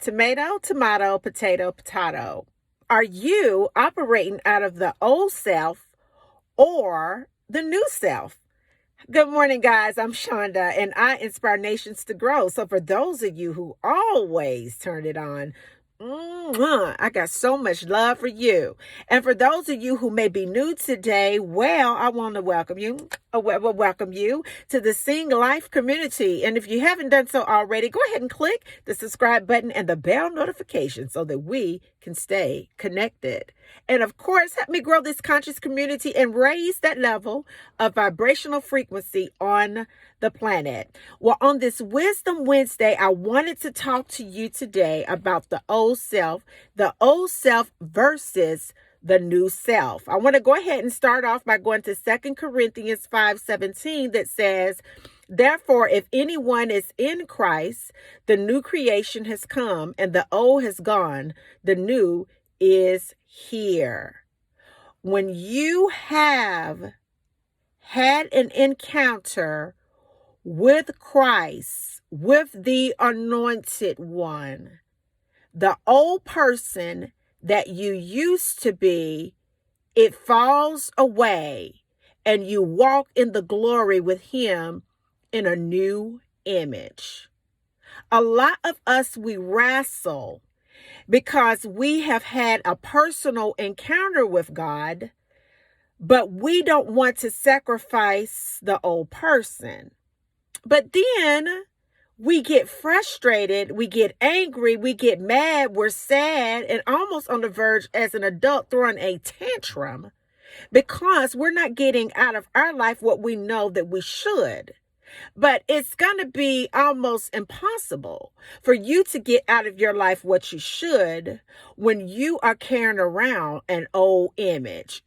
Tomato, tomato, potato, potato. Are you operating out of the old self or the new self? Good morning, guys. I'm Shonda, and I inspire nations to grow. So for those of you who always turn it on, I got so much love for you. And for those of you who may be new today, well, I want to welcome you. Welcome you to the Sing Life community. And if you haven't done so already, go ahead and click the subscribe button and the bell notification so that we can stay connected. And of course, help me grow this conscious community and raise that level of vibrational frequency on the planet. Well, on this Wisdom Wednesday, I wanted to talk to you today about the old self versus the new self. I want to go ahead and start off by going to 2 Corinthians 5:17 that says, "Therefore, if anyone is in Christ, the new creation has come and the old has gone. The new is here." When you have had an encounter with Christ, with the anointed one, the old person that you used to be, it falls away and you walk in the glory with him in a new image. A lot of us, we wrestle because we have had a personal encounter with God, but we don't want to sacrifice the old person. But then we get frustrated, we get angry, we get mad, we're sad, and almost on the verge as an adult throwing a tantrum because we're not getting out of our life what we know that we should. But it's going to be almost impossible for you to get out of your life what you should when you are carrying around an old image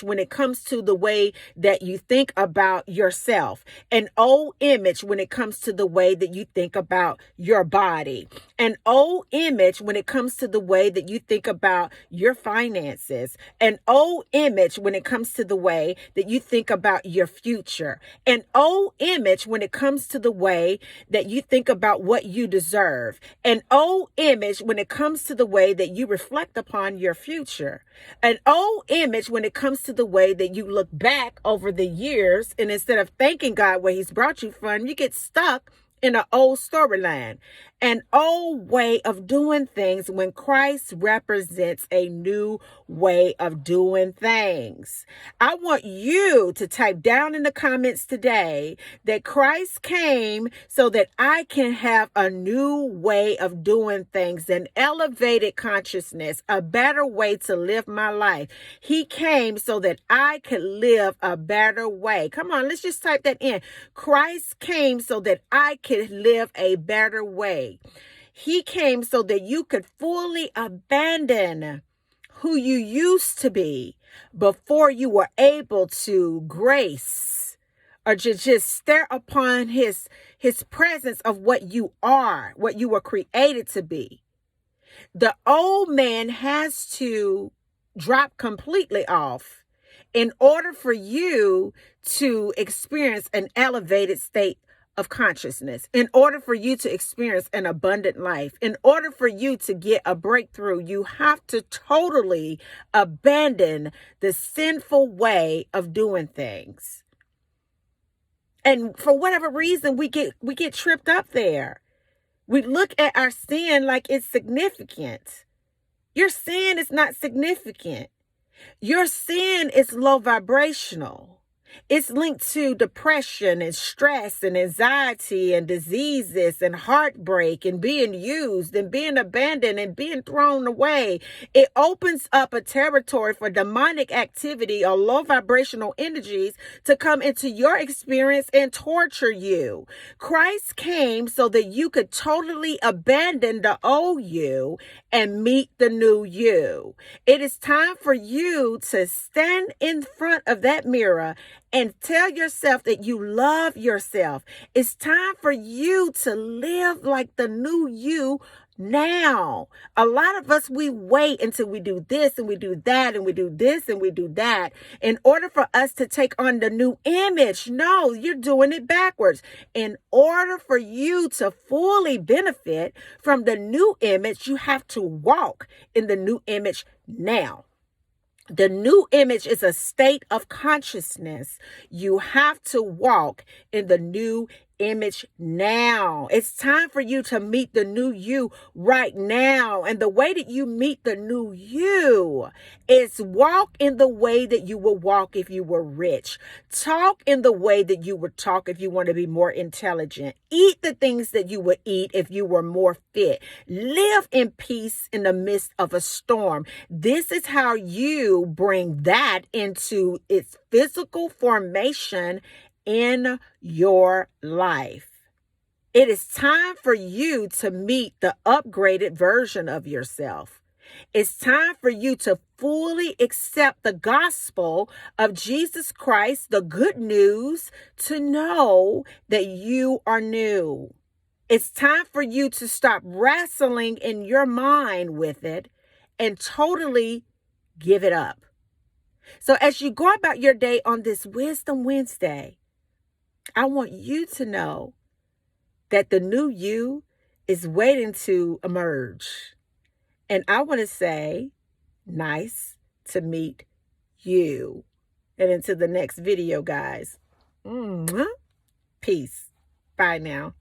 when it comes to the way that you think about yourself, an old image when it comes to the way that you think about your body, an old image when it comes to the way that you think about your finances, an old image when it comes to the way that you think about your future, an old image when it comes to the way that you think about what you deserve, an old image when it comes to the way that you reflect upon your future, an old image when it comes to the way that you look back over the years, and instead of thanking God where he's brought you from, you get stuck in an old storyline, an old way of doing things when Christ represents a new way of doing things. I want you to type down in the comments today that Christ came so that I can have a new way of doing things, an elevated consciousness, a better way to live my life. He came so that I could live a better way. Come on, let's just type that in. Christ came so that I could live a better way. He came so that you could fully abandon who you used to be before you were able to grace or to just stare upon his presence of what you are, what you were created to be. The old man has to drop completely off in order for you to experience an elevated state of consciousness, in order for you to experience an abundant life, in order for you to get a breakthrough, you have to totally abandon the sinful way of doing things. And for whatever reason, we get tripped up there. We look at our sin like it's significant. Your sin is not significant. Your sin is low vibrational. It's linked to depression and stress and anxiety and diseases and heartbreak and being used and being abandoned and being thrown away. It opens up a territory for demonic activity or low vibrational energies to come into your experience and torture you. Christ came so that you could totally abandon the old you and meet the new you. It is time for you to stand in front of that mirror and tell yourself that you love yourself. It's time for you to live like the new you now. A lot of us, we wait until we do this and we do that and we do this and we do that in order for us to take on the new image. No, you're doing it backwards. In order for you to fully benefit from the new image, you have to walk in the new image now. The new image is a state of consciousness. You have to walk in the new image now. It's time for you to meet the new you right now. And the way that you meet the new you is walk in the way that you will walk if you were rich. Talk in the way that you would talk if you want to be more intelligent. Eat the things that you would eat if you were more fit. Live in peace in the midst of a storm. This is how you bring that into its physical formation in your life. It is time for you to meet the upgraded version of yourself. It's time for you to fully accept the gospel of Jesus Christ, the good news, to know that you are new. It's time for you to stop wrestling in your mind with it and totally give it up. So as you go about your day on this Wisdom Wednesday, I want you to know that the new you is waiting to emerge. And I want to say, nice to meet you. And until the next video, guys. Peace. Bye now.